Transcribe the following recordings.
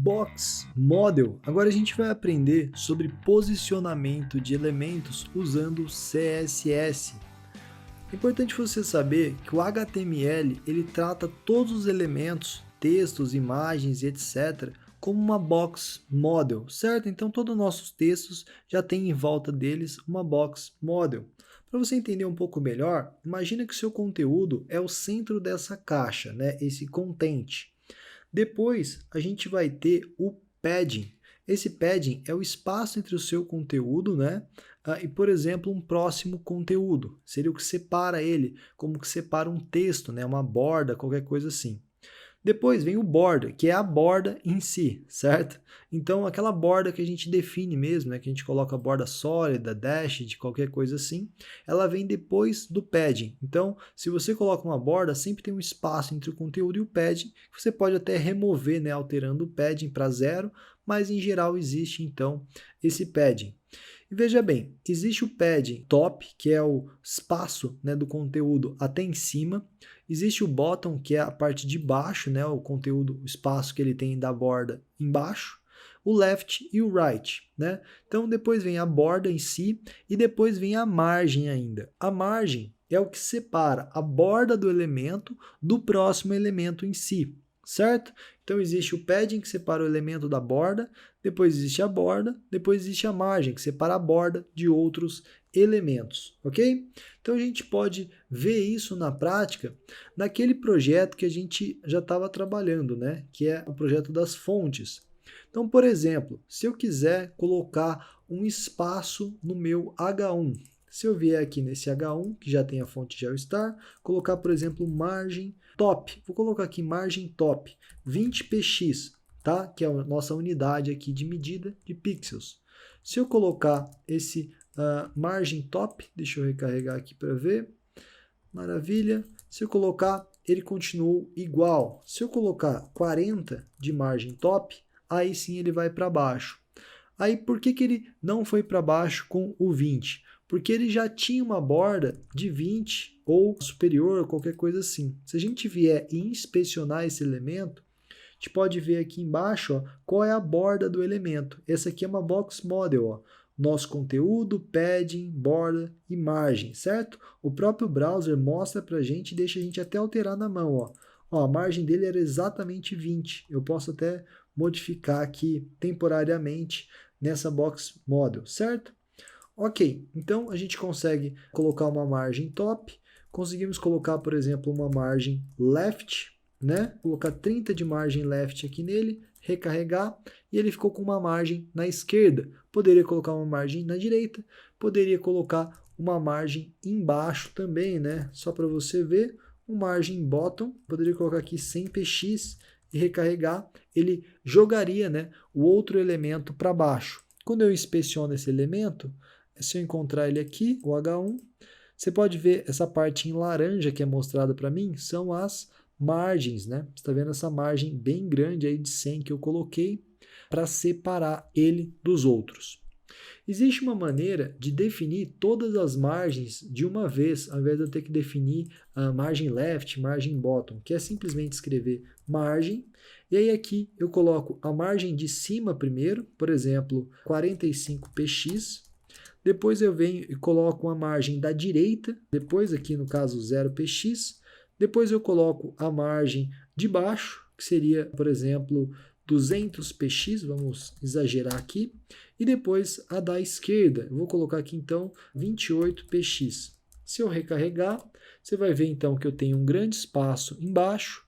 Box Model. Agora a gente vai aprender sobre posicionamento de elementos usando CSS. É importante você saber que o HTML ele trata todos os elementos, textos, imagens e etc. como uma box model, certo? Então todos os nossos textos já têm em volta deles uma box model. Para você entender um pouco melhor, imagina que o seu conteúdo é o centro dessa caixa, né? Esse content. Depois, a gente vai ter o padding. Esse padding é o espaço entre o seu conteúdo, né? E, por exemplo, um próximo conteúdo. Seria o que separa ele, como que separa um texto, né? Uma borda, qualquer coisa assim. Depois vem o border, que é a borda em si, certo? Então, aquela borda que a gente define mesmo, né? Que a gente coloca borda sólida, dashed, qualquer coisa assim, ela vem depois do padding. Então, se você coloca uma borda, sempre tem um espaço entre o conteúdo e o padding, que você pode até remover, né? Alterando o padding para 0, mas em geral existe, então, esse padding. E veja bem, existe o padding top, que é o espaço, né, do conteúdo até em cima. Existe o bottom, que é a parte de baixo, né, o conteúdo, o espaço que ele tem da borda embaixo. O left e o right, né? Então depois vem a borda em si e depois vem a margem ainda. A margem é o que separa a borda do elemento do próximo elemento em si, certo? Então existe o padding que separa o elemento da borda, depois existe a borda, depois existe a margem que separa a borda de outros elementos, ok? Então a gente pode ver isso na prática naquele projeto que a gente já estava trabalhando, né? Que é o projeto das fontes. Então, por exemplo, se eu quiser colocar um espaço no meu H1, se eu vier aqui nesse H1, que já tem a fonte GeoStar, colocar, por exemplo, margem top. Vou colocar aqui margem top, 20px, tá? Que é a nossa unidade aqui de medida de pixels. Se eu colocar esse margem top, deixa eu recarregar aqui para ver. Maravilha. Se eu colocar, ele continuou igual. Se eu colocar 40 de margem top, aí sim ele vai para baixo. Aí por que ele não foi para baixo com o 20? Porque ele já tinha uma borda de 20 ou superior, qualquer coisa assim. Se a gente vier e inspecionar esse elemento, a gente pode ver aqui embaixo, ó, qual é a borda do elemento. Essa aqui é uma box model, ó. Nosso conteúdo, padding, borda e margem, certo? O próprio browser mostra para a gente e deixa a gente até alterar na mão, ó. Ó, a margem dele era exatamente 20. Eu posso até modificar aqui temporariamente nessa box model, certo? Ok, então a gente consegue colocar uma margem top, conseguimos colocar, por exemplo, uma margem left, né? Colocar 30 de margem left aqui nele, recarregar, e ele ficou com uma margem na esquerda. Poderia colocar uma margem na direita, poderia colocar uma margem embaixo também, né? Só para você ver, uma margem bottom, poderia colocar aqui 100px e recarregar, ele jogaria, né, o outro elemento para baixo. Quando eu inspeciono esse elemento, se eu encontrar ele aqui, o H1, você pode ver essa parte em laranja que é mostrada para mim, são as margens, né? Você está vendo essa margem bem grande aí de 100 que eu coloquei para separar ele dos outros. Existe uma maneira de definir todas as margens de uma vez, ao invés de eu ter que definir a margem left, margem bottom, que é simplesmente escrever margem, e aí aqui eu coloco a margem de cima primeiro, por exemplo, 45px, depois eu venho e coloco a margem da direita, depois aqui no caso 0px, depois eu coloco a margem de baixo, que seria, por exemplo, 200px, vamos exagerar aqui, e depois a da esquerda, eu vou colocar aqui então 28px. Se eu recarregar, você vai ver então que eu tenho um grande espaço embaixo,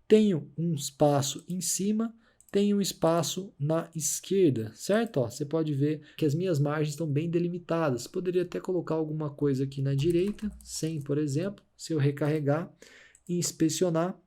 tenho um espaço em cima, tenho um espaço na esquerda, certo? Ó, você pode ver que as minhas margens estão bem delimitadas. Poderia até colocar alguma coisa aqui na direita, 100, por exemplo. Se eu recarregar e inspecionar,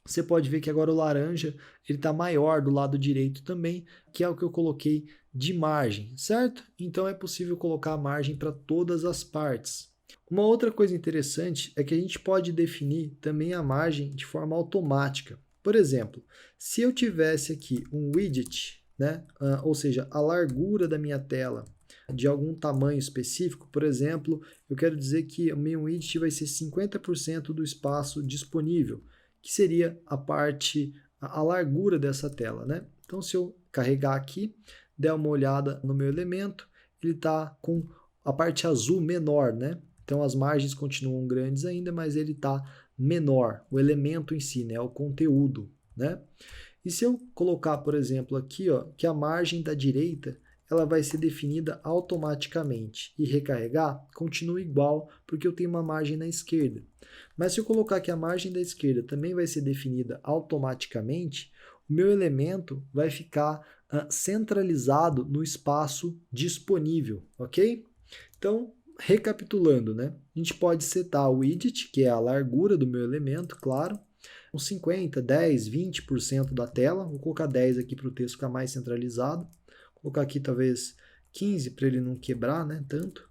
você pode ver que agora o laranja ele está maior do lado direito também, que é o que eu coloquei de margem, certo? Então é possível colocar a margem para todas as partes. Uma outra coisa interessante é que a gente pode definir também a margem de forma automática. Por exemplo, se eu tivesse aqui um widget, né, ou seja, a largura da minha tela de algum tamanho específico, por exemplo, eu quero dizer que o meu widget vai ser 50% do espaço disponível, que seria a parte a largura dessa tela, né? Então, se eu carregar aqui, der uma olhada no meu elemento, ele está com a parte azul menor, né? Então, as margens continuam grandes ainda, mas ele está menor, o elemento em si, né? O conteúdo, né? E se eu colocar, por exemplo, aqui, ó, que a margem da direita ela vai ser definida automaticamente e recarregar, continua igual, porque eu tenho uma margem na esquerda. Mas se eu colocar que a margem da esquerda também vai ser definida automaticamente, o meu elemento vai ficar centralizado no espaço disponível, ok? Então, recapitulando, né? A gente pode setar o widget, que é a largura do meu elemento, claro, uns 50, 10, 20% da tela. Vou colocar 10 aqui para o texto ficar mais centralizado. Vou colocar aqui talvez 15 para ele não quebrar, né, tanto.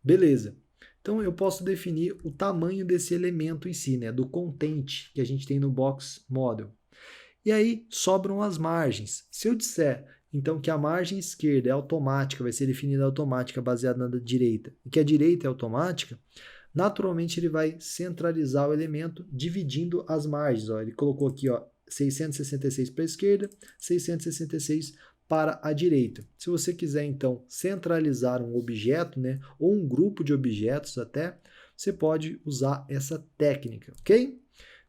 Beleza. Então eu posso definir o tamanho desse elemento em si, né, do content que a gente tem no Box Model. E aí sobram as margens. Se eu disser então que a margem esquerda é automática, vai ser definida automática baseada na direita, e que a direita é automática, naturalmente ele vai centralizar o elemento dividindo as margens. Ó, ele colocou aqui, ó, 666 para a esquerda, 666 para a direita. Se você quiser, então, centralizar um objeto, né, ou um grupo de objetos até, você pode usar essa técnica, ok?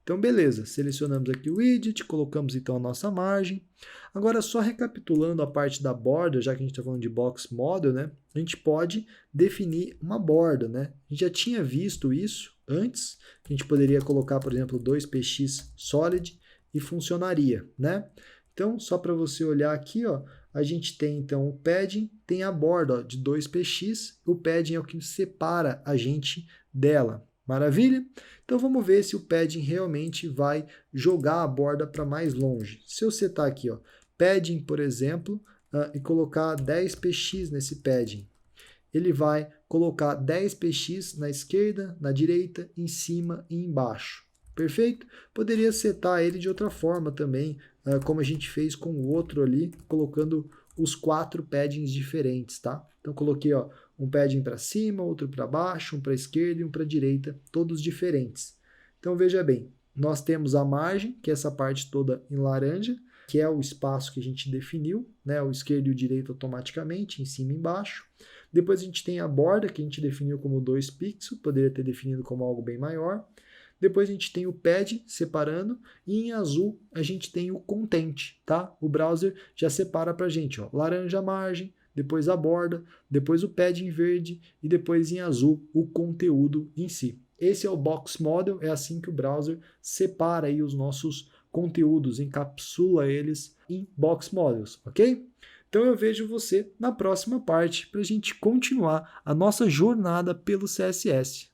Então, beleza, selecionamos aqui o widget, colocamos então a nossa margem. Agora, só recapitulando a parte da borda, já que a gente está falando de Box Model, né, a gente pode definir uma borda, né? A gente já tinha visto isso antes, a gente poderia colocar, por exemplo, 2px solid e funcionaria, né? Então, só para você olhar aqui, ó, a gente tem então o padding, tem a borda ó, de 2px, o padding é o que separa a gente dela. Maravilha? Então vamos ver se o padding realmente vai jogar a borda para mais longe. Se eu setar aqui, ó, padding, por exemplo, e colocar 10px nesse padding, ele vai colocar 10px na esquerda, na direita, em cima e embaixo. Perfeito? Poderia setar ele de outra forma também, como a gente fez com o outro ali, colocando os 4 paddings diferentes, tá? Então coloquei, ó, um padding para cima, outro para baixo, um para a esquerda e um para a direita, todos diferentes. Então veja bem, nós temos a margem, que é essa parte toda em laranja, que é o espaço que a gente definiu, né? O esquerdo e o direito automaticamente, em cima e embaixo. Depois a gente tem a borda, que a gente definiu como 2 pixels, poderia ter definido como algo bem maior. Depois a gente tem o padding separando e em azul a gente tem o content, tá? O browser já separa para a gente, ó, laranja a margem, depois a borda, depois o padding verde e depois em azul o conteúdo em si. Esse é o Box Model, é assim que o browser separa aí os nossos conteúdos, encapsula eles em Box Models, ok? Então eu vejo você na próxima parte para a gente continuar a nossa jornada pelo CSS.